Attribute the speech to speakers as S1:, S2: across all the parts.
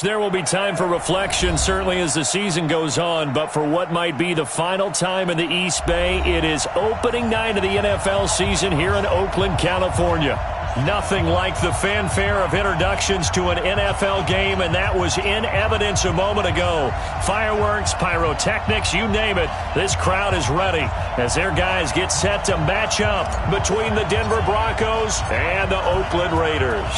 S1: there will be time for reflection, certainly as the season goes on. But for what might be the final time in the East Bay, it is opening night of the NFL season here in Oakland, California. Nothing like the fanfare of introductions to an NFL game, and that was in evidence a moment ago. Fireworks, pyrotechnics, you name it. This crowd is ready as their guys get set to match up between the Denver Broncos and the Oakland Raiders.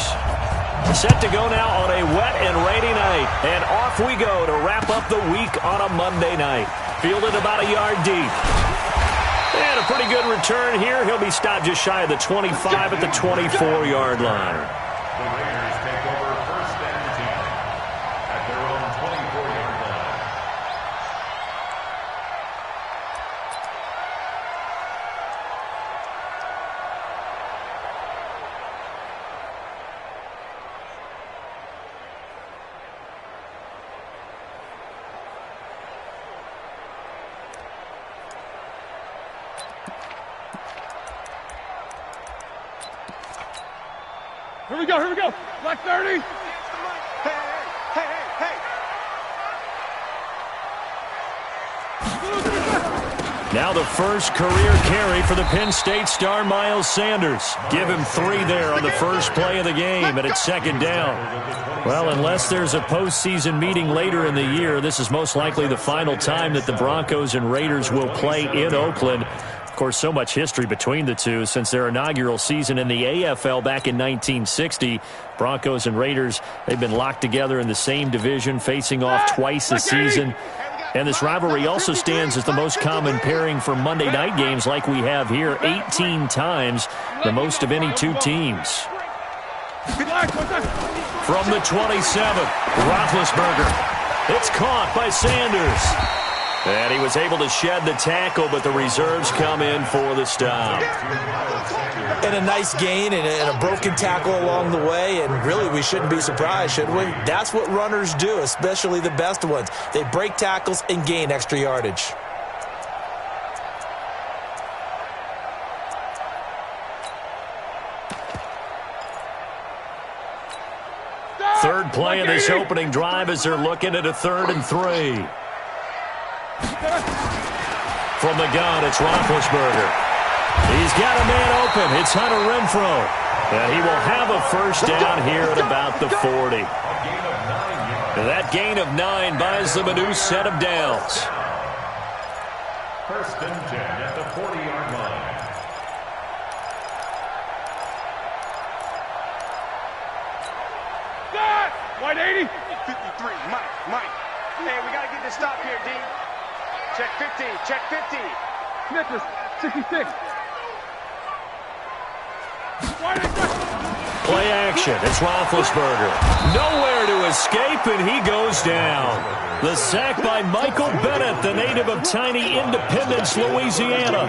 S1: Set to go now on a wet and rainy night. And off we go to wrap up the week on a Monday night. Fielded about a yard deep. And a pretty good return here. He'll be stopped just shy of the 25 at the 24-yard line.
S2: The Raiders take over first and 10 at their own 24-yard line.
S3: Here we go. Black 30.
S1: Now the first career carry for the Penn State star Miles Sanders. Give him 3 there on the first play of the game, and it's second down. Well, unless there's a postseason meeting later in the year, this is most likely the final time that the Broncos and Raiders will play in Oakland. Of course, so much history between the two since their inaugural season in the AFL back in 1960. Broncos and Raiders, they've been locked together in the same division, facing off twice a season. And this rivalry also stands as the most common pairing for Monday night games like we have here, 18 times, the most of any two teams. From the 27, Roethlisberger. It's caught by Sanders. And he was able to shed the tackle, but the reserves come in for the stop.
S4: And a nice gain and a broken tackle along the way, and really we shouldn't be surprised, should we? That's what runners do, especially the best ones. They break tackles and gain extra yardage.
S1: Third play of this opening drive as they're looking at a 3rd and 3. From the gun, it's Roethlisberger. He's got a man open. It's Hunter Renfrow. And he will have a first down here at about the 40. And that gain of 9 buys them a new set of downs.
S2: First and 10 at the 40-yard line.
S3: White 80.
S5: 53, Mike. Hey, we got to get this stop here, D. Check 50, check 50.
S3: Snickers, 66.
S1: Play action. It's Roethlisberger. Nowhere to escape, and he goes down. The sack by Michael Bennett, the native of tiny Independence, Louisiana.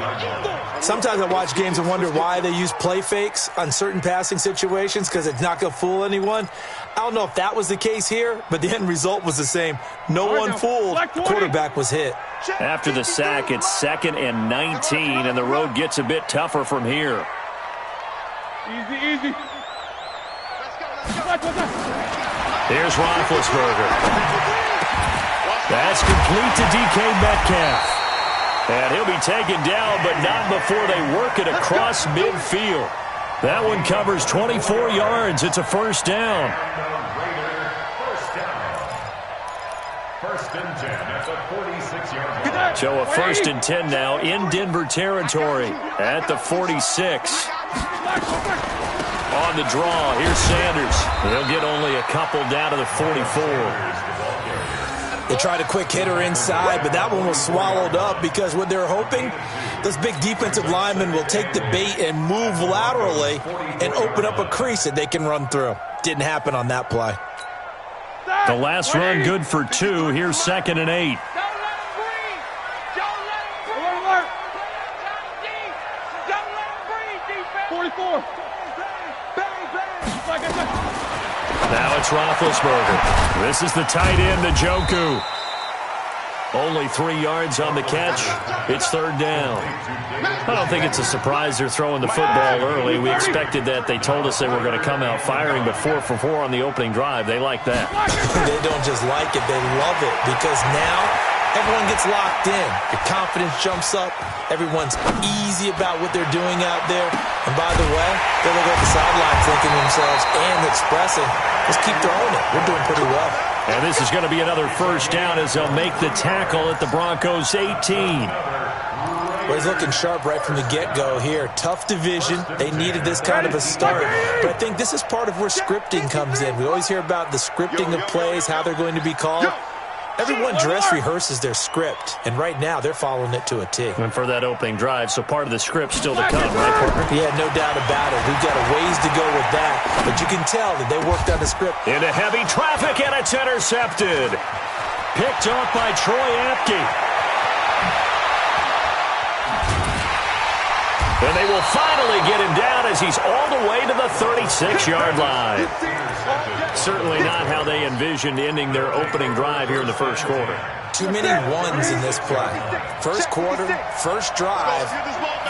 S4: Sometimes I watch games and wonder why they use play fakes on certain passing situations, because it's not going to fool anyone. I don't know if that was the case here, but the end result was the same. No one fooled. The quarterback was hit.
S1: After the sack, it's 2nd and 19, and the road gets a bit tougher from here.
S3: Easy.
S1: Here's Roethlisberger. That's complete to DK Metcalf. And he'll be taken down, but not before they work it across midfield. That one covers 24 yards. It's a first down.
S2: First and 10 at the 46-yard line.
S1: So a 1st and 10 now in Denver territory at the 46. On the draw, here's Sanders. He'll get only a couple down to the 44.
S4: They tried a quick hitter inside, but that one was swallowed up because what they're hoping, those big defensive linemen will take the bait and move laterally and open up a crease that they can run through. Didn't happen on that play.
S1: The last run good for 2. Here's 2nd and 8.
S3: 44.
S1: Now it's Roethlisberger. This is the tight end, Njoku. Only 3 yards on the catch. It's third down. I don't think it's a surprise they're throwing the football early. We expected that. They told us they were going to come out firing, but 4 for 4 on the opening drive. They like that.
S4: They don't just like it. They love it because now everyone gets locked in. Your confidence jumps up. Everyone's easy about what they're doing out there. And by the way, they look at the sidelines thinking to themselves and expressing, let's keep throwing it. We're doing pretty well.
S1: And this is going to be another first down as they'll make the tackle at the Broncos' 18.
S4: Well, he's looking sharp right from the get-go here. Tough division. They needed this kind of a start. But I think this is part of where scripting comes in. We always hear about the scripting of plays, how they're going to be called. Everyone dress rehearses their script, and right now they're following it to a T.
S1: And for that opening drive, so part of the script still to come, right, partner?
S4: Yeah, no doubt about it. We've got a ways to go with that, but you can tell that they worked on the script.
S1: Into heavy traffic, and it's intercepted. Picked off by Troy Apke. And they will finally get him down as he's all the way to the 36-yard line. Certainly not how they envisioned ending their opening drive here in the first quarter.
S4: Too many ones in this play. First quarter, first drive,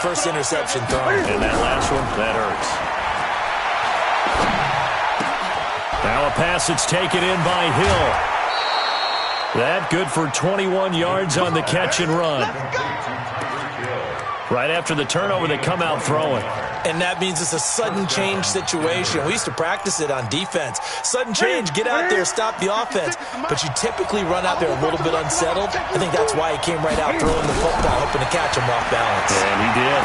S4: first interception thrown.
S1: And that last one, that hurts. Now a pass that's taken in by Hill. That good for 21 yards on the catch and run. Right after the turnover, they come out throwing.
S4: And that means it's a sudden change situation. We used to practice it on defense. Sudden change, get out there, stop the offense. But you typically run out there a little bit unsettled. I think that's why he came right out throwing the football, hoping to catch him off balance.
S1: And he did.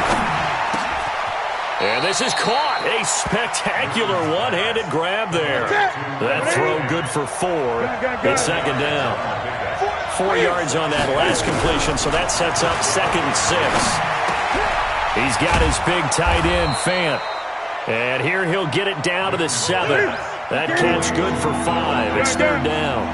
S1: And this is caught. A spectacular one-handed grab there. That throw good for 4. It's second down. 4 yards on that last completion, so that sets up 2nd and 6. He's got his big tight end, Fant. And here he'll get it down to the 7. That catch good for 5. It's third down.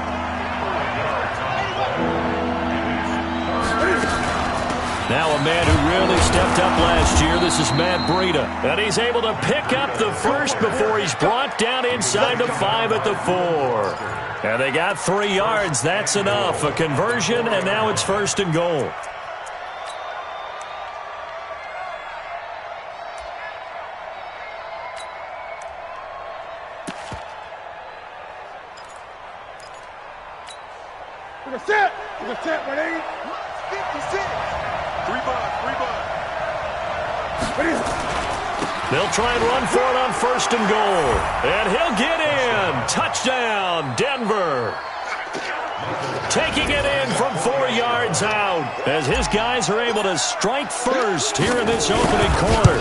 S1: Now a man who really stepped up last year. This is Matt Breida. And he's able to pick up the first before he's brought down inside the 5 at the 4. And they got 3 yards. That's enough. A conversion, and now it's first and goal.
S3: We're going to set. We're going to set, 180.
S5: 56. 3 bucks.
S1: They'll try and run for it on first and goal. And he'll get in. Touchdown, Denver. Taking it in from 4 yards out as his guys are able to strike first here in this opening quarter.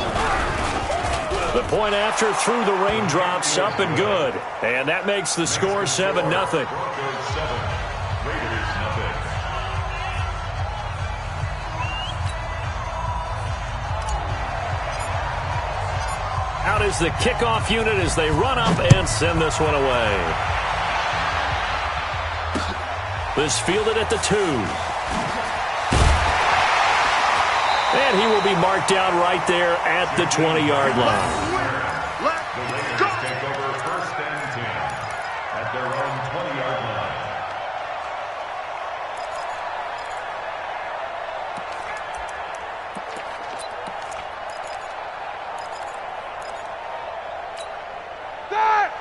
S1: The point after through the raindrops, up and good. And that makes the score 7-0. Out is the kickoff unit as they run up and send this one away. This fielded at the 2. And he will be marked down right there at the 20-yard line.
S2: The Raiders take over 1st and 10 at their own 20-yard line.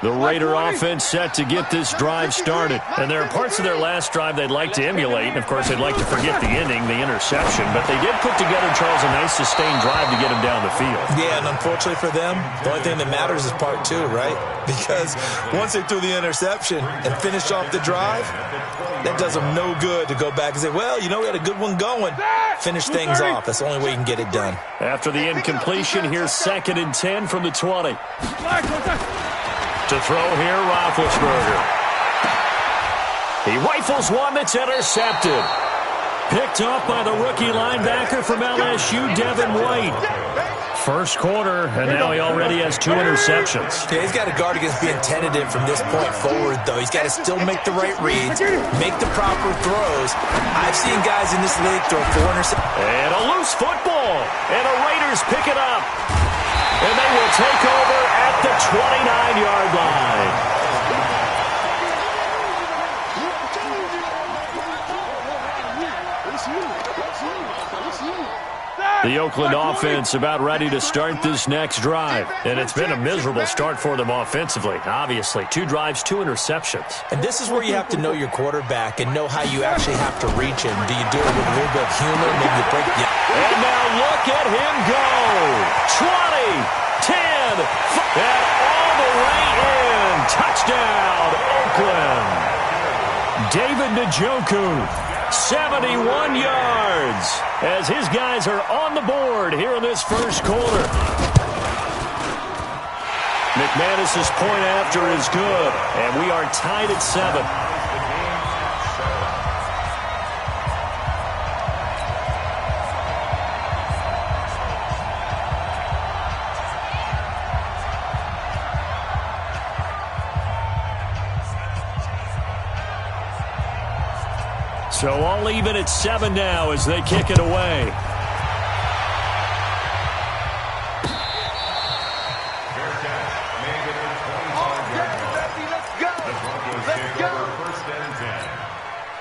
S1: The Raider offense set to get this drive started. And there are parts of their last drive they'd like to emulate. And, of course, they'd like to forget the ending, the interception. But they did put together, Charles, a nice sustained drive to get him down the field.
S4: Yeah, and unfortunately for them, the only thing that matters is part 2, right? Because once they threw the interception and finished off the drive, that does them no good to go back and say, well, you know, we had a good one going. Finish things off. That's the only way you can get it done.
S1: After the incompletion, here's 2nd and 10 from the 20. To throw here, Roethlisberger. He rifles one that's intercepted. Picked off by the rookie linebacker from LSU, Devin White. First quarter, and now he already has 2 interceptions.
S4: Yeah, he's got to guard against being tentative from this point forward, though. He's got to still make the right reads, make the proper throws. I've seen guys in this league throw 4 interceptions.
S1: And a loose football. And the Raiders pick it up. And they will take over at the 29-yard line. The Oakland offense about ready to start this next drive. And it's been a miserable start for them offensively, obviously. 2 drives, 2 interceptions.
S4: And this is where you have to know your quarterback and know how you actually have to reach him. Do you do it with a little bit of humor? Maybe you break the...
S1: And now look at him go. 20, 10, and all the way in. Touchdown, Oakland. David Njoku. 71 yards as his guys are on the board here in this first quarter. McManus's point after is good, and we are tied at 7. So all even at 7 now as they kick it away.
S2: Let's go. First and 10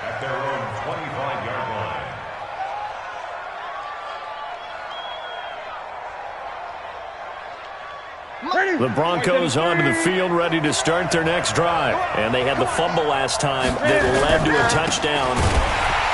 S2: at their own 25-yard line.
S1: The Broncos onto the field ready to start their next drive. And they had the fumble last time that led to a touchdown.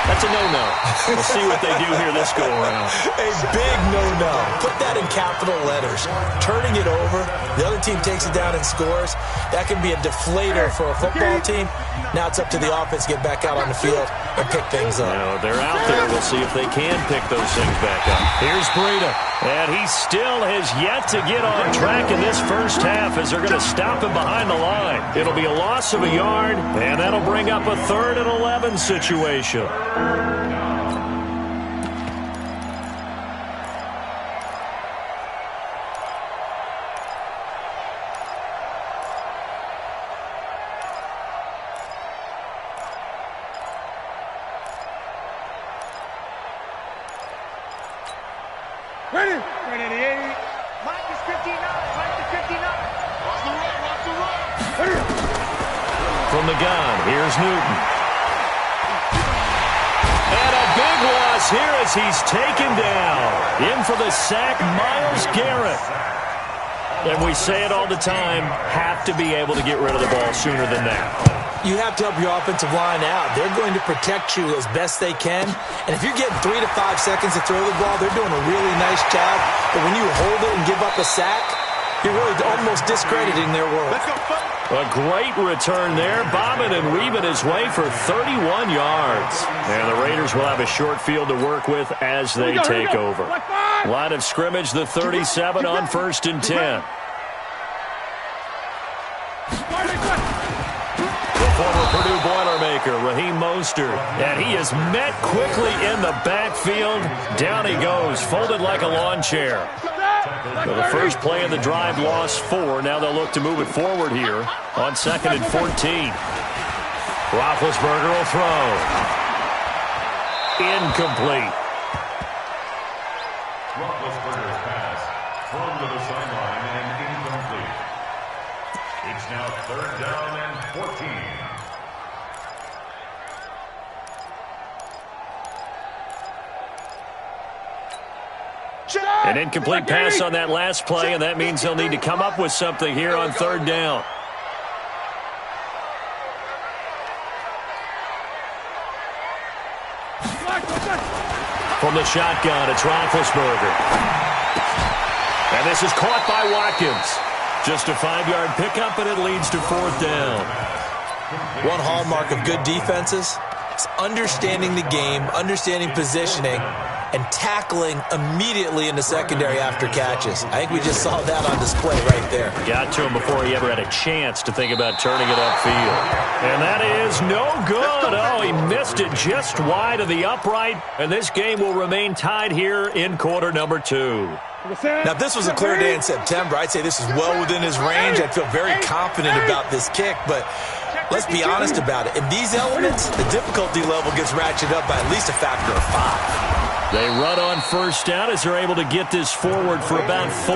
S1: That's a no-no. We'll see what they do here this go-around.
S4: A big no-no. Put that in capital letters. Turning it over, the other team takes it down and scores. That can be a deflator for a football team. Now it's up to the offense to get back out on the field and pick things up.
S1: No, they're out there. We'll see if they can pick those things back up. Here's Breida. And he still has yet to get on track in this first half as they're going to stop him behind the line. It'll be a loss of a yard, and that'll bring up a 3rd and 11 situation.
S3: Ready at the 80.
S5: Mike is 59. Mike is 59. Watch the run. Watch the run.
S3: Ready.
S1: From the gun, here's Newton. And a big loss here as he's taken down. In for the sack, Myles Garrett. And we say it all the time, have to be able to get rid of the ball sooner than that.
S4: You have to help your offensive line out. They're going to protect you as best they can. And if you're getting 3 to 5 seconds to throw the ball, they're doing a really nice job. But when you hold it and give up a sack, you're really almost discrediting their world.
S1: A great return there, bobbing and weaving his way for 31 yards. And the Raiders will have a short field to work with as they take over. Line of scrimmage, the 37 on 1st and 10. Former Purdue Boilermaker, Raheem Mostert. And he is met quickly in the backfield. Down he goes, folded like a lawn chair. So the first play of the drive lost 4. Now they'll look to move it forward here on 2nd and 14. Roethlisberger will throw. Incomplete.
S2: Roethlisberger's pass thrown to the sideline and incomplete. It's now 3rd down and 14.
S1: An incomplete pass on that last play, and that means they'll need to come up with something here on 3rd down. From the shotgun, it's Roethlisberger. And this is caught by Watkins. Just a 5-yard pickup, and it leads to 4th down.
S4: One hallmark of good defenses is understanding the game, understanding positioning, and tackling immediately in the secondary after catches. I think we just saw that on display right there.
S1: Got to him before he ever had a chance to think about turning it upfield. And that is no good. Oh, he missed it just wide of the upright. And this game will remain tied here in quarter number 2.
S4: Now, if this was a clear day in September, I'd say this is well within his range. I'd feel very confident about this kick, but let's be honest about it. In these elements, the difficulty level gets ratcheted up by at least a factor of 5.
S1: They run on 1st down as they're able to get this forward for about 4.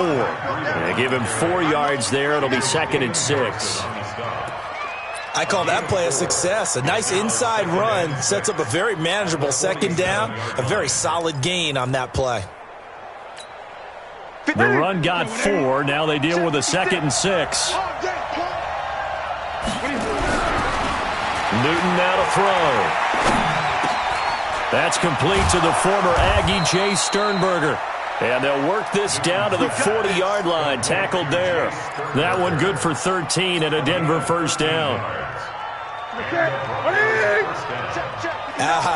S1: They give him 4 yards there. It'll be 2nd and 6.
S4: I call that play a success. A nice inside run sets up a very manageable 2nd down. A very solid gain on that play.
S1: The run got 4. Now they deal with a 2nd and 6. Newton now to throw. That's complete to the former Aggie, Jay Sternberger. And they'll work this down to the 40-yard line. Tackled there. That one good for 13 and a Denver first down.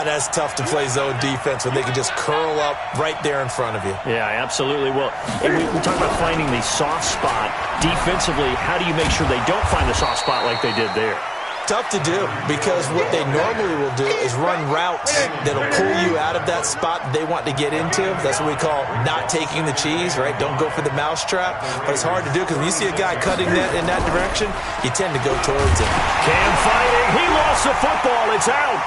S4: That's tough to play zone defense when they can just curl up right there in front of you.
S1: Yeah, absolutely. Well, we talk about finding the soft spot. Defensively, how do you make sure they don't find the soft spot like they did there?
S4: Tough to do, because what they normally will do is run routes that'll pull you out of that spot they want to get into. That's what we call not taking the cheese, right? Don't go for the mousetrap. But it's hard to do because when you see a guy cutting that in that direction, you tend to go towards it.
S1: Cam fighting. He lost the football. It's out.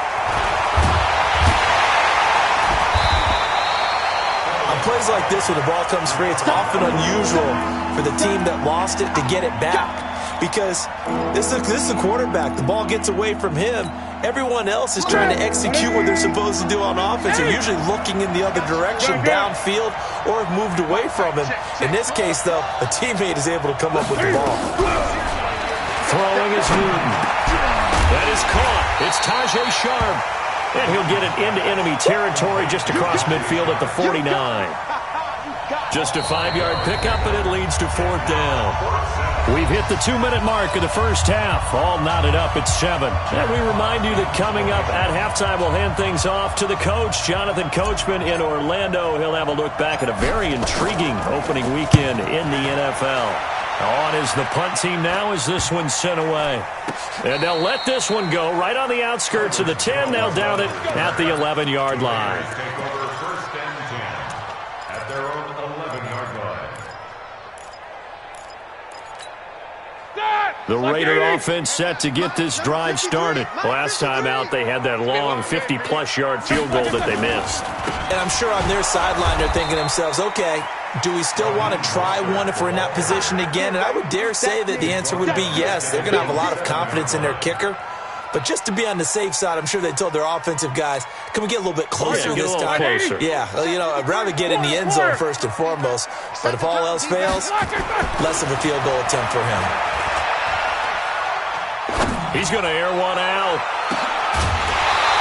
S4: On plays like this, when the ball comes free, it's often unusual for the team that lost it to get it back. Because this is the quarterback. The ball gets away from him. Everyone else is trying to execute what they're supposed to do on offense. They're usually looking in the other direction, downfield, or have moved away from him. In this case, though, a teammate is able to come up with the ball.
S1: Throwing is Newton. That is caught. It's Tajay Sharp. And he'll get it into enemy territory just across midfield at the 49. Just a 5-yard pickup, and it leads to 4th down. We've hit the 2-minute mark of the first half. All knotted up at 7. And we remind you that coming up at halftime, we'll hand things off to the coach, Jonathan Coachman in Orlando. He'll have a look back at a very intriguing opening weekend in the NFL. On is the punt team now as this one's sent away. And they'll let this one go right on the outskirts of the 10. They'll down it at the 11-yard line.
S2: Take over 1st and 10 at their own 11-yard line.
S1: The Raider offense set to get this drive started. Last time out, they had that long 50-plus yard field goal that they missed.
S4: And I'm sure on their sideline they're thinking to themselves, okay, do we still want to try one if we're in that position again? And I would dare say that the answer would be yes. They're going to have a lot of confidence in their kicker. But just to be on the safe side, I'm sure they told their offensive guys, can we get a little bit closer this time?
S1: Closer.
S4: Yeah, well, you know, I'd rather get in the end zone first and foremost. But if all else fails, less of a field goal attempt for him.
S1: He's going to air one out.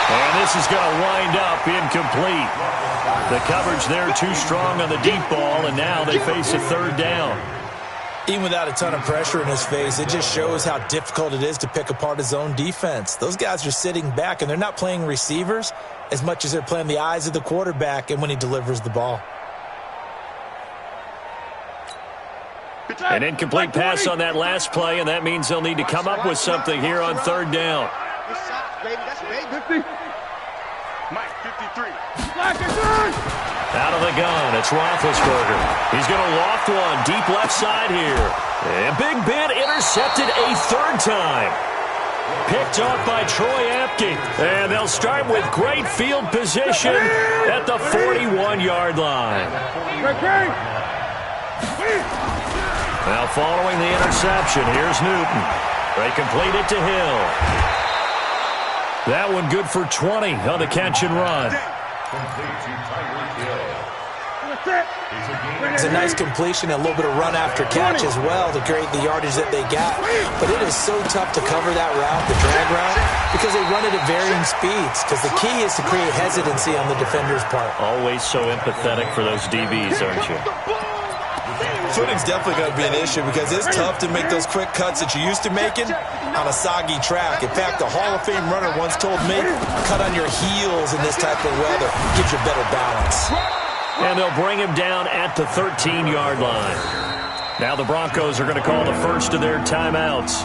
S1: And this is going to wind up incomplete. The coverage there too strong on the deep ball, and now they face a 3rd down.
S4: Even without a ton of pressure in his face, it just shows how difficult it is to pick apart his own defense. Those guys are sitting back, and they're not playing receivers as much as they're playing the eyes of the quarterback and when he delivers the ball.
S1: An incomplete pass on that last play, and that means they'll need to come up with something here on 3rd down.
S5: Mike, 53.
S1: Out of the gun, it's Roethlisberger. He's going to loft one deep left side here. And Big Ben intercepted a 3rd time. Picked off by Troy Apke. And they'll start with great field position at the 41-yard line. Now following the interception, here's Newton. They complete it to Hill. That one good for 20 on the catch and run.
S4: It's a nice completion and a little bit of run after catch as well to create the yardage that they got. But it is so tough to cover that route, the drag route, because they run it at varying speeds. Because the key is to create hesitancy on the defender's part.
S1: Always so empathetic for those DBs, aren't you?
S4: Footing's definitely going to be an issue because it's tough to make those quick cuts that you're used to making on a soggy track. In fact, the Hall of Fame runner once told me, cut on your heels in this type of weather. It gives you better balance.
S1: And they'll bring him down at the 13-yard line. Now the Broncos are going to call the first of their timeouts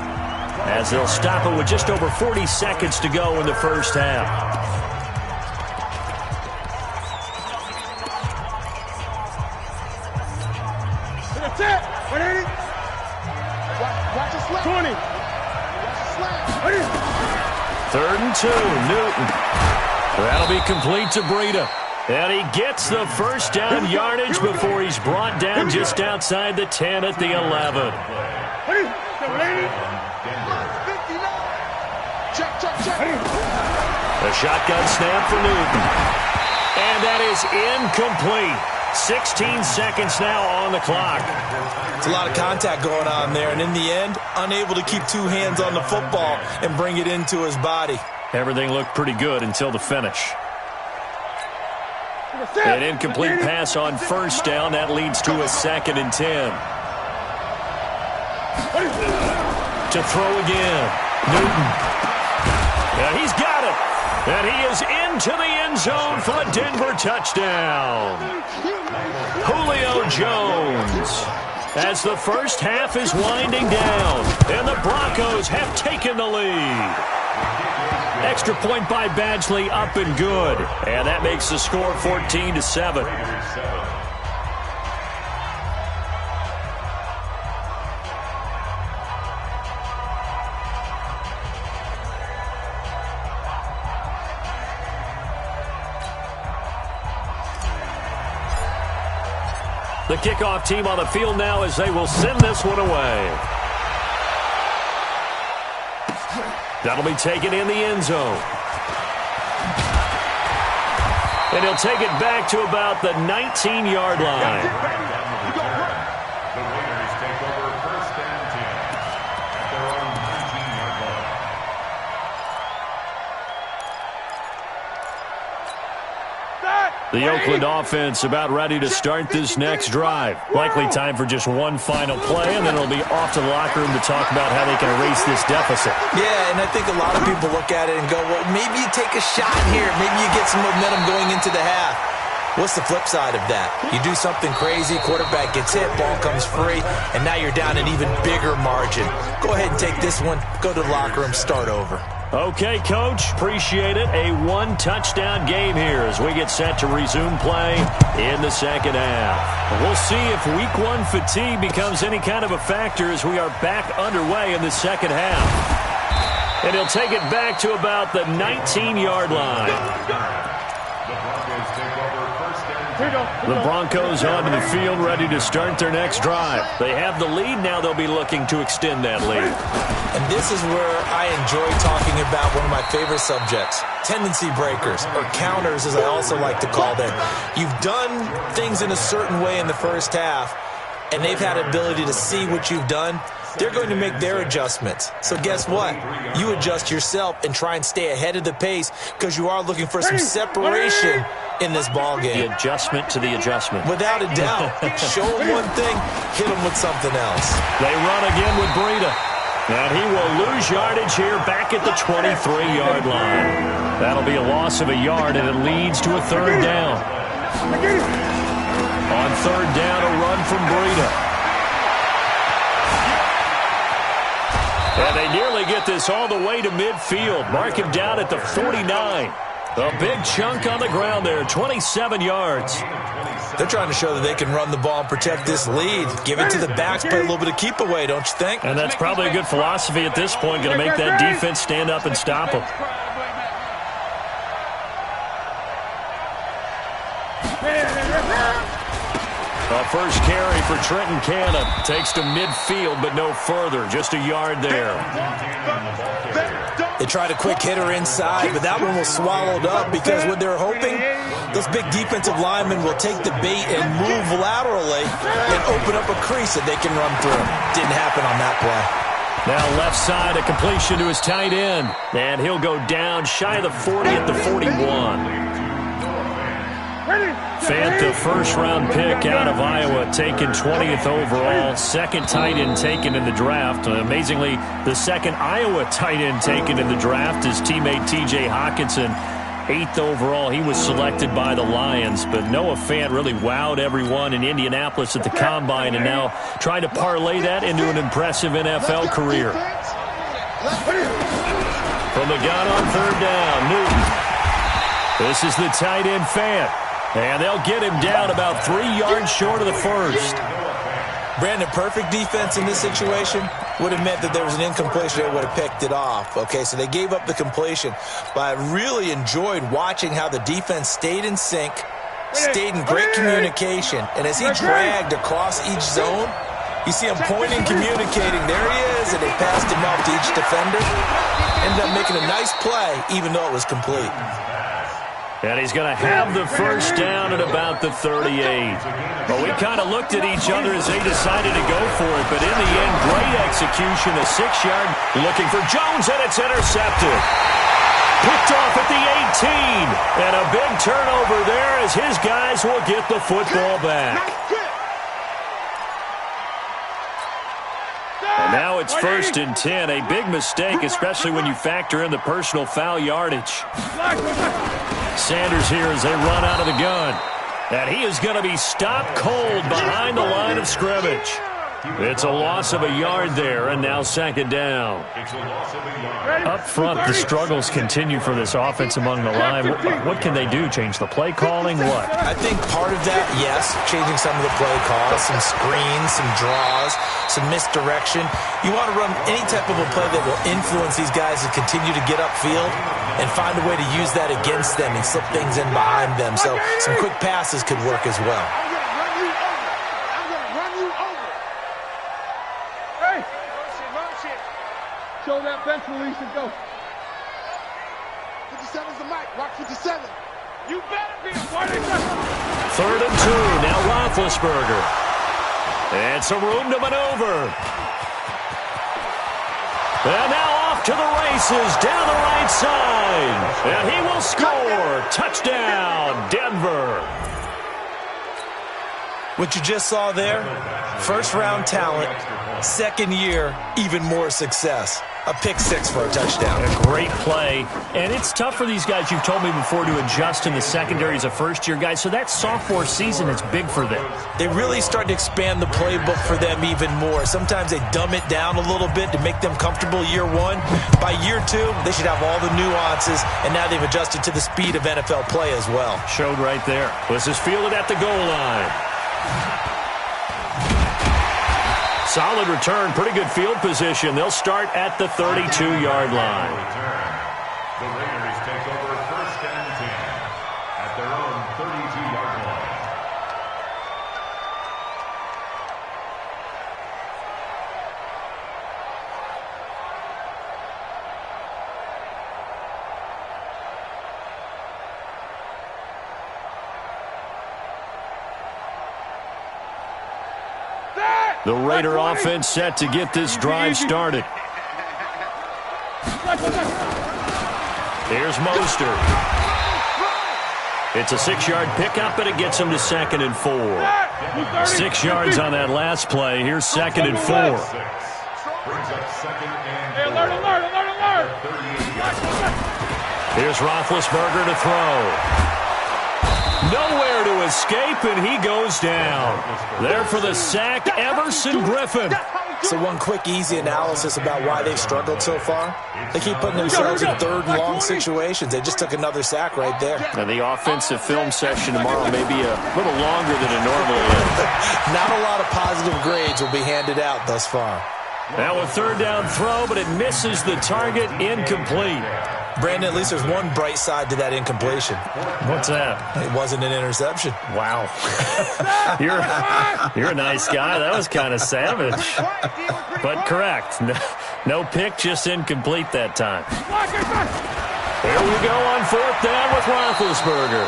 S1: as they'll stop it with just over 40 seconds to go in the first half.
S3: Watch it slap. 20.
S1: Third and 2, Newton. That'll be complete to Breida. And he gets the first down yardage before he's brought down just outside the 10 at the 11. A shotgun snap for Newton. And that is incomplete. 16 seconds now on the clock.
S4: It's a lot of contact going on there, and in the end, unable to keep two hands on the football and bring it into his body.
S1: Everything looked pretty good until the finish. An incomplete pass on first down. That leads to a 2nd and 10. To throw again. Newton. Yeah, he's got it. And he is into the end zone for a Denver touchdown. Julio Jones. As the first half is winding down, and the Broncos have taken the lead. Extra point by Badgley, up and good. And that makes the score 14-7. The kickoff team on the field now as they will send this one away. That'll be taken in the end zone. And he'll take it back to about the 19-yard line.
S2: The Raiders take over 1st and 10 at their own 19-yard line.
S1: The Oakland offense about ready to start this next drive. Likely time for just one final play, and then it'll be off to the locker room to talk about how they can erase this deficit.
S4: Yeah, and I think a lot of people look at it and go, well, maybe you take a shot here. Maybe you get some momentum going into the half. What's the flip side of that? You do something crazy, quarterback gets hit, ball comes free, and now you're down an even bigger margin. Go ahead and take this one, go to the locker room, start over.
S1: Okay, Coach, appreciate it. A one-touchdown game here as we get set to resume play in the second half. We'll see if Week 1 fatigue becomes any kind of a factor as we are back underway in the second half. And he'll take it back to about the 19-yard line. The Broncos onto the field ready to start their next drive. They have the lead. Now they'll be looking to extend that lead.
S4: And this is where I enjoy talking about one of my favorite subjects, tendency breakers, or counters as I also like to call them. You've done things in a certain way in the first half, and they've had ability to see what you've done. They're going to make their adjustments. So guess what? You adjust yourself and try and stay ahead of the pace because you are looking for some separation in this ball game.
S1: The adjustment to the adjustment.
S4: Without a doubt. Show them one thing, hit them with something else.
S1: They run again with Breida. And he will lose yardage here back at the 23-yard line. That'll be a loss of a yard, and it leads to a 3rd down. On 3rd down, a run from Breida. And they nearly get this all the way to midfield. Mark him down at the 49. A big chunk on the ground there, 27 yards.
S4: They're trying to show that they can run the ball and protect this lead. Give it to the backs, play a little bit of keep away, don't you think?
S1: And that's probably a good philosophy at this point, going to make that defense stand up and stop them. A first carry for Trenton Cannon. Takes to midfield, but no further. Just a yard there.
S4: They tried a quick hitter inside, but that one was swallowed up because what they're hoping, those big defensive linemen will take the bait and move laterally and open up a crease that they can run through. Didn't happen on that play.
S1: Now left side, a completion to his tight end. And he'll go down shy of the 40 at the 41. Fant, the first-round pick out of Iowa, taken 20th overall. Second tight end taken in the draft. Amazingly, the second Iowa tight end taken in the draft is teammate T.J. Hockenson. 8th overall, he was selected by the Lions. But Noah Fant really wowed everyone in Indianapolis at the Combine and now trying to parlay that into an impressive NFL career. From the gun on 3rd down, Newton. This is the tight end Fant. And they'll get him down about 3 yards short of the first.
S4: Brandon, perfect defense in this situation would have meant that there was an incompletion. They would have picked it off. Okay, so they gave up the completion. But I really enjoyed watching how the defense stayed in sync, stayed in great communication. And as he dragged across each zone, you see him pointing, communicating. There he is, and they passed him off to each defender. Ended up making a nice play, even though it was complete.
S1: And he's going to have the first down at about the 38. But we kind of looked at each other as they decided to go for it. But in the end, great execution. A 6-yard looking for Jones, and it's intercepted. Picked off at the 18. And a big turnover there as his guys will get the football back. And now it's 1st and 10. A big mistake, especially when you factor in the personal foul yardage. Sanders here as they run out of the gun. And he is going to be stopped cold behind the line of scrimmage. It's a loss of a yard there, and now 2nd down. Up front, the struggles continue for this offense among the line. What can they do? Change the play calling? What?
S4: I think part of that, yes, changing some of the play calls, some screens, some draws, some misdirection. You want to run any type of a play that will influence these guys to continue to get upfield and find a way to use that against them and slip things in behind them. So some quick passes could work as well.
S3: Show that bench release and go. 57's the mic. Rock 57. You better be a party.
S1: 3rd and 2. Now Roethlisberger. And some room to maneuver. And now off to the races down the right side. And he will score. Touchdown, Denver.
S4: What you just saw there, first-round talent, 2nd year, even more success. A pick 6 for a touchdown.
S1: A great play. And it's tough for these guys, you've told me before, to adjust in the secondary as a first-year guy. So that sophomore season is big for them.
S4: They really start to expand the playbook for them even more. Sometimes they dumb it down a little bit to make them comfortable year 1. By year 2, they should have all the nuances, and now they've adjusted to the speed of NFL play as well.
S1: Showed right there. This is fielded at the goal line. Solid return, pretty good field position. They'll start at the 32-yard line.
S2: The Raiders take over 1st and 10 at their own 32-yard line.
S1: The Raider offense set to get this drive started. Here's Mostert. It's a 6-yard pickup, and it gets him to 2nd and 4. 6 yards on that last play. Here's 2nd and 4.
S2: Brings up 2nd and 4.
S3: Alert.
S1: Here's Roethlisberger to throw. Nowhere to escape, and he goes down. There for the sack, Everson Griffin.
S4: So one quick, easy analysis about why they've struggled so far. They keep putting themselves in 3rd and long situations. They just took another sack right there.
S1: And the offensive film session tomorrow may be a little longer than it normally is.
S4: Not a lot of positive grades will be handed out thus far.
S1: Now a 3rd down throw, but it misses the target, incomplete.
S4: Brandon, at least there's one bright side to that incompletion.
S1: What's that?
S4: It wasn't an interception.
S1: Wow. You're a nice guy. That was kind of savage. But correct. No pick, just incomplete that time. Here we go on 4th down with Roethlisberger.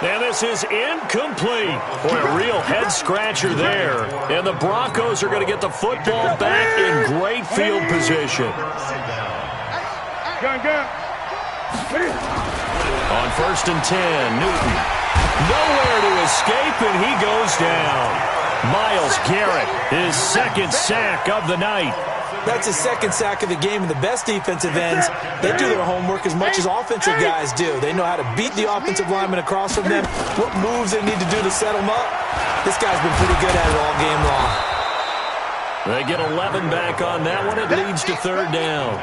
S1: And this is incomplete. Boy, a real head-scratcher there. And the Broncos are going to get the football back in great field position.
S3: Gun.
S1: On 1st and 10, Newton. Nowhere to escape, and he goes down. Myles Garrett, his 2nd sack of the night.
S4: That's his 2nd sack of the game, and the best defensive ends, they do their homework as much as offensive guys do. They know how to beat the offensive lineman across from them, what moves they need to do to set them up. This guy's been pretty good at it all game long.
S1: They get 11 back on that one. It leads to 3rd down.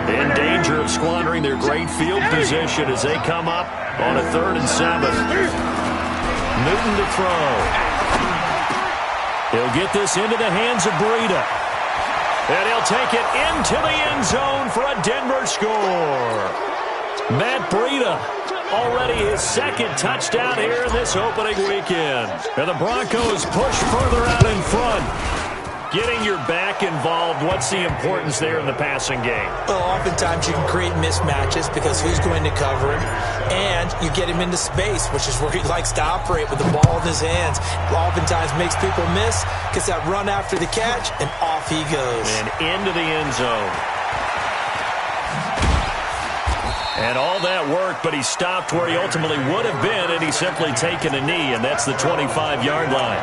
S1: In danger of squandering their great field position as they come up on a 3rd and 7. Newton to throw. He'll get this into the hands of Breida. And he'll take it into the end zone for a Denver score. Matt Breida, already his 2nd touchdown here in this opening weekend. And the Broncos push further out in front. Getting your back involved, what's the importance there in the passing game?
S4: Well, oftentimes you can create mismatches because who's going to cover him, and you get him into space, which is where he likes to operate with the ball in his hands. Oftentimes makes people miss, gets that run after the catch, and off he goes.
S1: And into the end zone. And all that work, but he stopped where he ultimately would have been, and he's simply taken a knee, and that's the 25-yard line.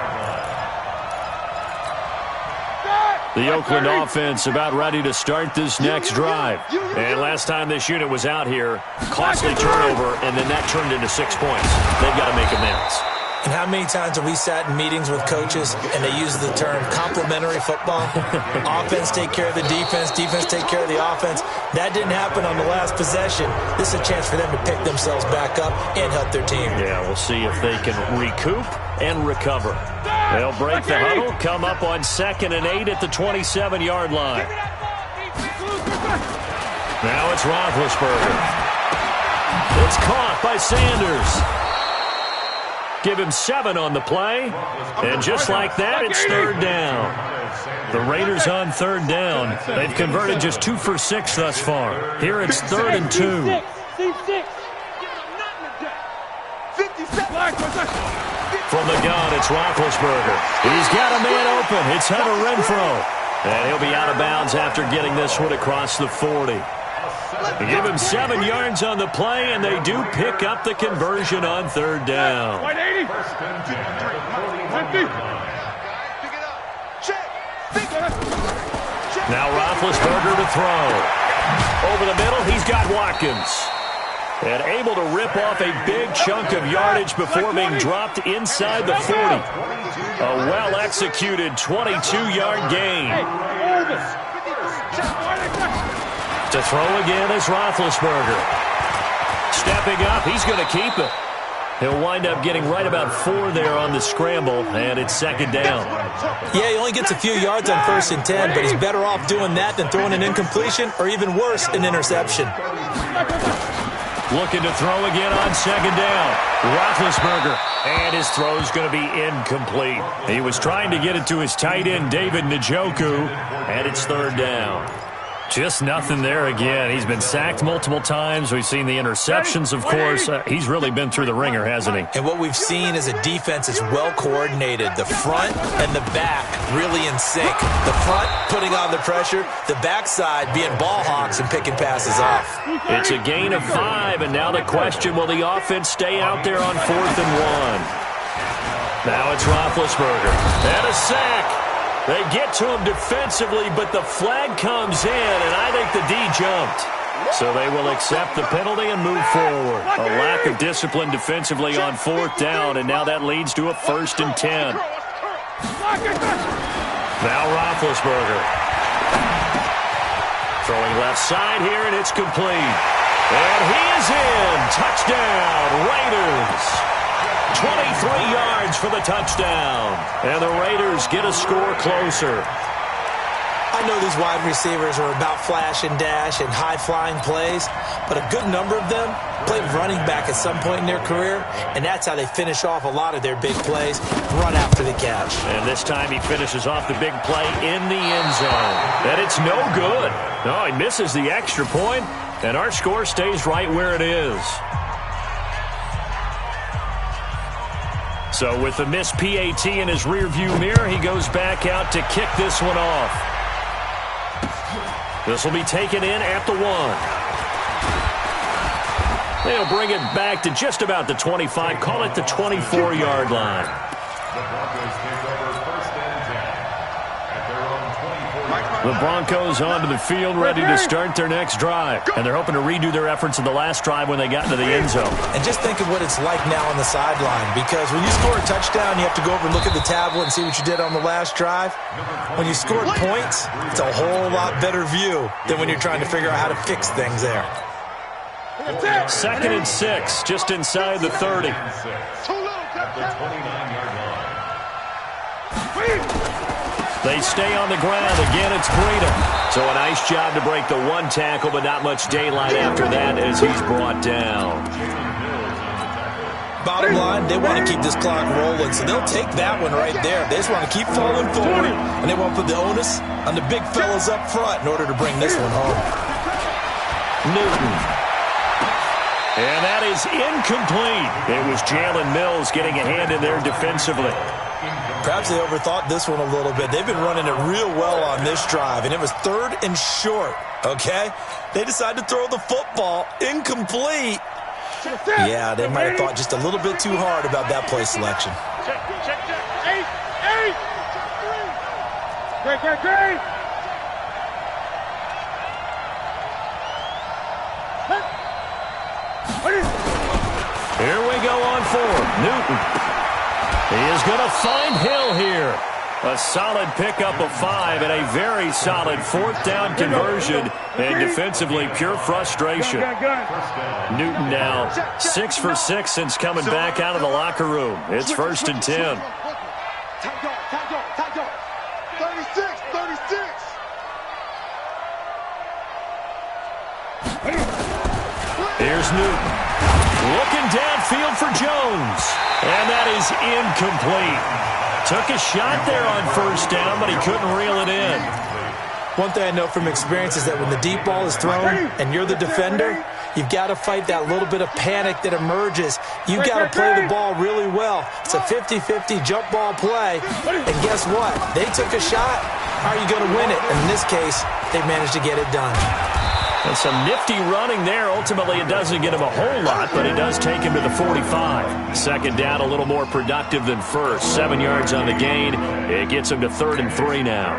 S1: The Oakland offense about ready to start this next drive. And last time this unit was out here, costly turnover, and then that turned into 6 points. They've got to make amends.
S4: And how many times have we sat in meetings with coaches and they use the term complementary football? Offense take care of the defense, defense take care of the offense. That didn't happen on the last possession. This is a chance for them to pick themselves back up and help their team.
S1: Yeah, we'll see if they can recoup and recover. They'll break the huddle, come up on 2nd and 8 at the 27-yard line. Now it's Roethlisberger. It's caught by Sanders. Give him 7 on the play. And just like that, it's 3rd down. The Raiders on 3rd down. They've converted just 2 for 6 thus far. Here it's 3rd and 2. From the gun, it's Roethlisberger. He's got a man open. It's Hunter Renfrow. And he'll be out of bounds after getting this one across the 40. They give him 7 yards on the play, and they do pick up the conversion on 3rd down. Now Roethlisberger to throw. Over the middle, he's got Watkins. And able to rip off a big chunk of yardage before being dropped inside the 40. A well-executed 22-yard gain. To throw again is Roethlisberger. Stepping up, he's going to keep it. He'll wind up getting right about 4 there on the scramble, and it's 2nd down.
S4: Yeah, he only gets a few yards on 1st and 10, but he's better off doing that than throwing an incompletion, or even worse, an interception.
S1: Looking to throw again on 2nd down. Roethlisberger, and his throw's going to be incomplete. He was trying to get it to his tight end, David Njoku, and it's 3rd down. Just nothing there again. He's been sacked multiple times. We've seen the interceptions, of course. He's really been through the ringer, hasn't he?
S4: And what we've seen is a defense that's well-coordinated. The front and the back really in sync. The front putting on the pressure, the backside being ball hawks and picking passes off.
S1: It's a gain of 5, and now the question, will the offense stay out there on 4th and 1? Now it's Roethlisberger. And a sack. They get to him defensively, but the flag comes in, and I think the D jumped. So they will accept the penalty and move forward. A lack of discipline defensively on 4th down, and now that leads to a 1st and 10. Now Roethlisberger. Throwing left side here, and it's complete. And he is in. Touchdown, Raiders. 23 yards for the touchdown. And the Raiders get a score closer.
S4: I know these wide receivers are about flash and dash and high-flying plays, but a good number of them played running back at some point in their career, and that's how they finish off a lot of their big plays, run after the catch.
S1: And this time he finishes off the big play in the end zone. And it's no good. No, he misses the extra point, and our score stays right where it is. So with the missed PAT in his rearview mirror, he goes back out to kick this one off. This will be taken in at the 1. They'll bring it back to just about the 25, call it the 24-yard line.
S2: The Broncos take over 1st and 10 at their own 24.
S1: The Broncos onto the field, ready to start their next drive. And they're hoping to redo their efforts in the last drive when they got into the end zone.
S4: And just think of what it's like now on the sideline, because when you score a touchdown, you have to go over and look at the tablet and see what you did on the last drive. When you scored points, it's a whole lot better view than when you're trying to figure out how to fix things there.
S1: 2nd and 6, just inside the 30.
S2: At the 29-yard line.
S1: They stay on the ground. Again, it's Breida. So a nice job to break the 1 tackle, but not much daylight after that as he's brought down.
S4: Bottom line, they want to keep this clock rolling, so they'll take that one right there. They just want to keep falling forward, and they want to put the onus on the big fellas up front in order to bring this one home.
S1: Newton. And that is incomplete. It was Jalen Mills getting a hand in there defensively.
S4: Perhaps they overthought this one a little bit. They've been running it real well on this drive, and it was 3rd and short, okay? They decided to throw the football incomplete. Yeah, they might have thought just a little bit too hard about that play selection.
S3: Check. 8. Great.
S1: Here we go on 4. Newton. He is going to find Hill here. A solid pickup of 5 and a very solid 4th down conversion. And defensively, pure frustration. Newton now 6 for 6 since coming back out of the locker room. It's 1st and 10.
S3: Time go. 36.
S1: Here's Newton. Looking downfield for Jones. And that is incomplete. Took a shot there on 1st down, but he couldn't reel it in.
S4: One thing I know from experience is that when the deep ball is thrown and you're the defender, you've got to fight that little bit of panic that emerges. You've got to play the ball really well. It's a 50-50 jump ball play. And guess what? They took a shot. How are you going to win it? And in this case, they managed to get it done.
S1: And some nifty running there. Ultimately, it doesn't get him a whole lot, but it does take him to the 45. 2nd down, a little more productive than 1st. 7 yards on the gain. It gets him to 3rd and 3 now.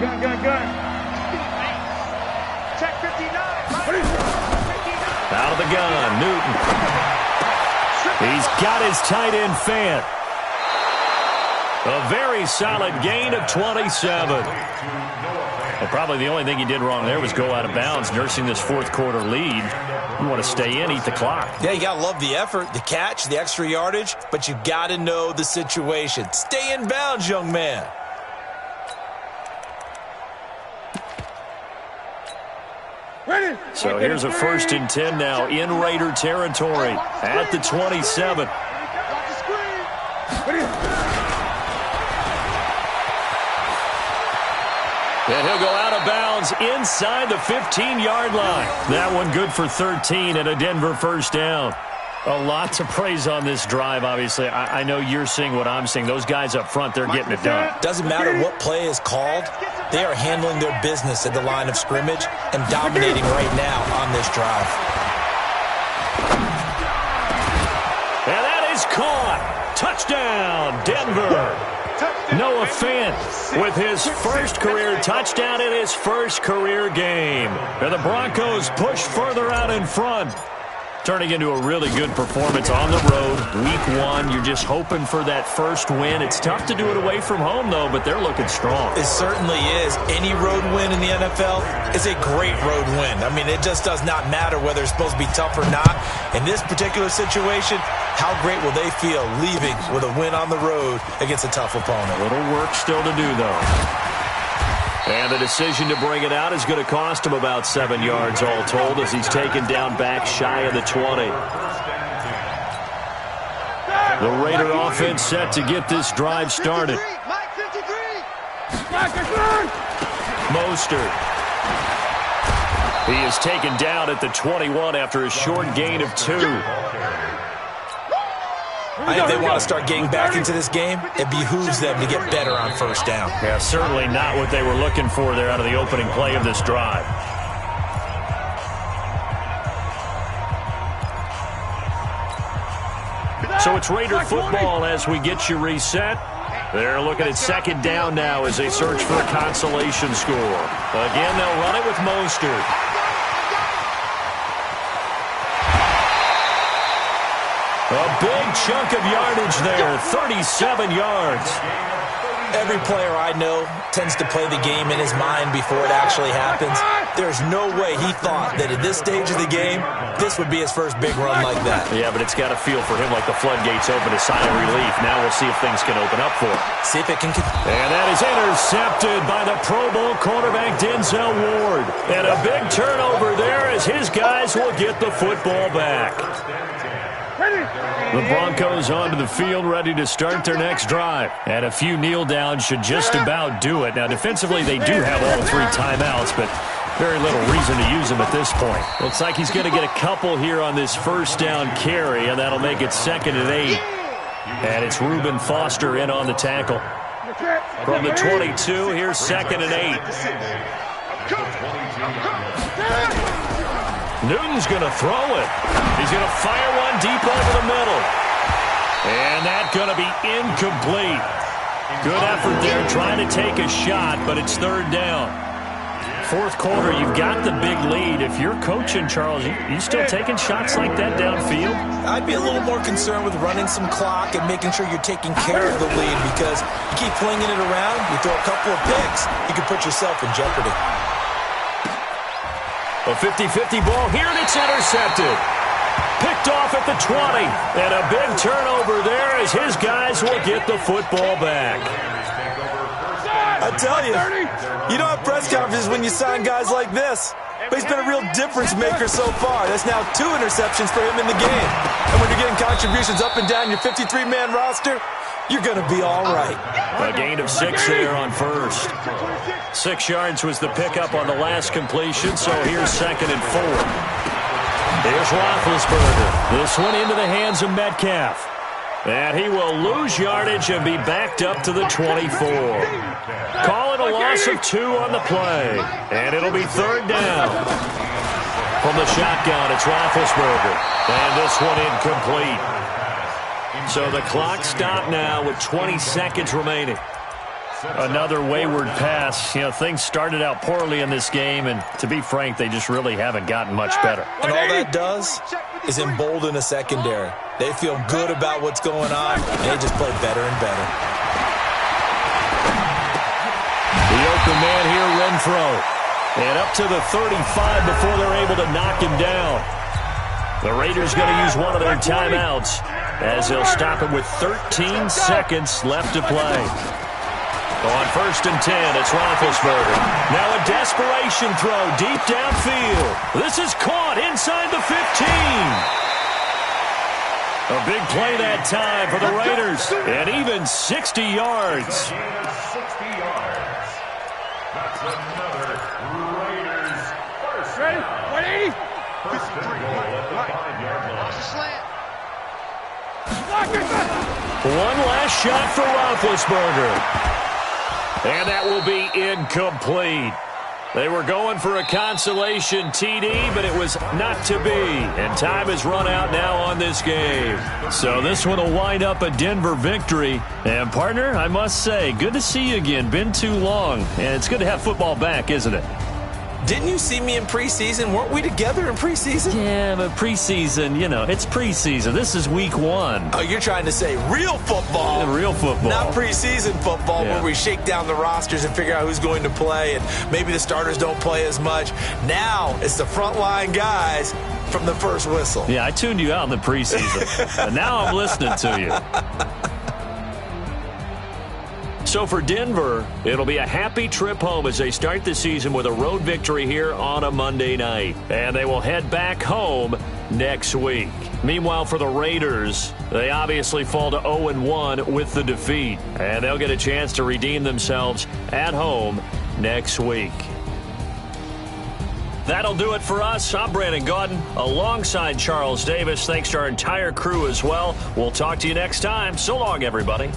S3: Gun. Check 59.
S1: Out of the gun, Newton. He's got his tight end Fant. A very solid gain of 27. And probably the only thing he did wrong there was go out of bounds, nursing this 4th quarter lead. You want to stay in, eat the clock.
S4: Yeah, you got to love the effort, the catch, the extra yardage, but you got to know the situation. Stay in bounds, young man.
S3: Ready.
S1: So here's a 1st and 10 now in Raider territory at the 27.
S3: Watch the screen. Ready.
S1: And he'll go out of bounds inside the 15-yard line. That one good for 13 and a Denver 1st down. A lot to praise on this drive, obviously. I know you're seeing what I'm seeing. Those guys up front, they're getting it done.
S4: Doesn't matter what play is called. They are handling their business at the line of scrimmage and dominating right now on this drive.
S1: And that is caught. Touchdown, Denver. Noah Fant with his 1st career touchdown in his 1st career game. And the Broncos push further out in front. Turning into a really good performance on the road. Week 1, you're just hoping for that 1st win. It's tough to do it away from home, though, but they're looking strong.
S4: It certainly is. Any road win in the NFL is a great road win. I mean, it just does not matter whether it's supposed to be tough or not. In this particular situation, how great will they feel leaving with a win on the road against a tough opponent?
S1: A little work still to do, though. And the decision to bring it out is going to cost him about 7 yards all told as he's taken down back shy of the 20. The Raider offense set to get this drive started. Mostert. He is taken down at the 21 after a short gain of 2.
S4: I think they want to start getting back into this game. It behooves them to get better on 1st down.
S1: Yeah, certainly not what they were looking for there out of the opening play of this drive. So it's Raider football as we get you reset. They're looking at 2nd down now as they search for a consolation score. Again, they'll run it with Mostert. A big chunk of yardage there, 37 yards.
S4: Every player I know tends to play the game in his mind before it actually happens. There's no way he thought that at this stage of the game, this would be his first big run like that.
S1: Yeah, but it's got to feel for him like the floodgates open, a sign of relief. Now we'll see if things can open up for him.
S4: See if it can...
S1: And that is intercepted by the Pro Bowl cornerback Denzel Ward. And a big turnover there as his guys will get the football back. The Broncos onto the field, ready to start their next drive. And a few kneel downs should just about do it. Now, defensively, they do have all 3 timeouts, but very little reason to use them at this point. Looks like he's going to get a couple here on this first down carry, and that'll make it 2nd and 8. And it's Reuben Foster in on the tackle. From the 22, here's 2nd and 8. Newton's going to throw it. He's going to fire one deep over the middle. And that's going to be incomplete. Good effort there trying to take a shot, but it's 3rd down. 4th quarter, you've got the big lead. If you're coaching, Charles, you still taking shots like that downfield?
S4: I'd be a little more concerned with running some clock and making sure you're taking care of the lead, because you keep flinging it around, you throw a couple of picks, you can put yourself in jeopardy.
S1: A 50-50 ball here, and it's intercepted. Picked off at the 20. And a big turnover there as his guys will get the football back.
S4: I tell you, you don't have press conferences when you sign guys like this. But he's been a real difference maker so far. That's now 2 interceptions for him in the game. And when you're getting contributions up and down your 53-man roster, you're going to be all right.
S1: A gain of 6 there on first. 6 yards was the pickup on the last completion, so here's 2nd and 4. Here's Roethlisberger. This one into the hands of Metcalf. And he will lose yardage and be backed up to the 24. Call it a loss of 2 on the play. And it'll be 3rd down. From the shotgun, it's Roethlisberger. And this one incomplete. So the clock stopped now with 20 seconds remaining. Another wayward pass. You know, things started out poorly in this game, and to be frank, they just really haven't gotten much better.
S4: And all that does is embolden a secondary. They feel good about what's going on, and they just play better and better.
S1: The open man here, Renfro. And up to the 35 before they're able to knock him down. The Raiders going to use one of their timeouts as they'll stop it with 13 seconds left to play. On 1st and 10, it's Roethlisberger. Now a desperation throw deep downfield. This is caught inside the 15. A big play that time for the Raiders. And even 60 yards.
S2: 60 yards. That's another Raiders first.
S3: Ready? 180.
S2: First and goal at the 5-yard line.
S1: One last shot for Roethlisberger. And that will be incomplete. They were going for a consolation TD, but it was not to be. And time has run out now on this game. So this one will wind up a Denver victory. And, partner, I must say, good to see you again. Been too long. And it's good to have football back, isn't it?
S4: Didn't you see me in preseason? Weren't we together in preseason?
S1: Yeah, but preseason, you know, it's preseason. This is week 1.
S4: Oh, you're trying to say real football.
S1: Yeah, real football.
S4: Not preseason football,
S1: Yeah.
S4: where we shake down the rosters and figure out who's going to play, and maybe the starters don't play as much. Now it's the frontline guys from the first whistle.
S1: Yeah, I tuned you out in the preseason. And now I'm listening to you. So for Denver, it'll be a happy trip home as they start the season with a road victory here on a Monday night. And they will head back home next week. Meanwhile, for the Raiders, they obviously fall to 0-1 with the defeat. And they'll get a chance to redeem themselves at home next week. That'll do it for us. I'm Brandon Gaudin alongside Charles Davis. Thanks to our entire crew as well. We'll talk to you next time. So long, everybody.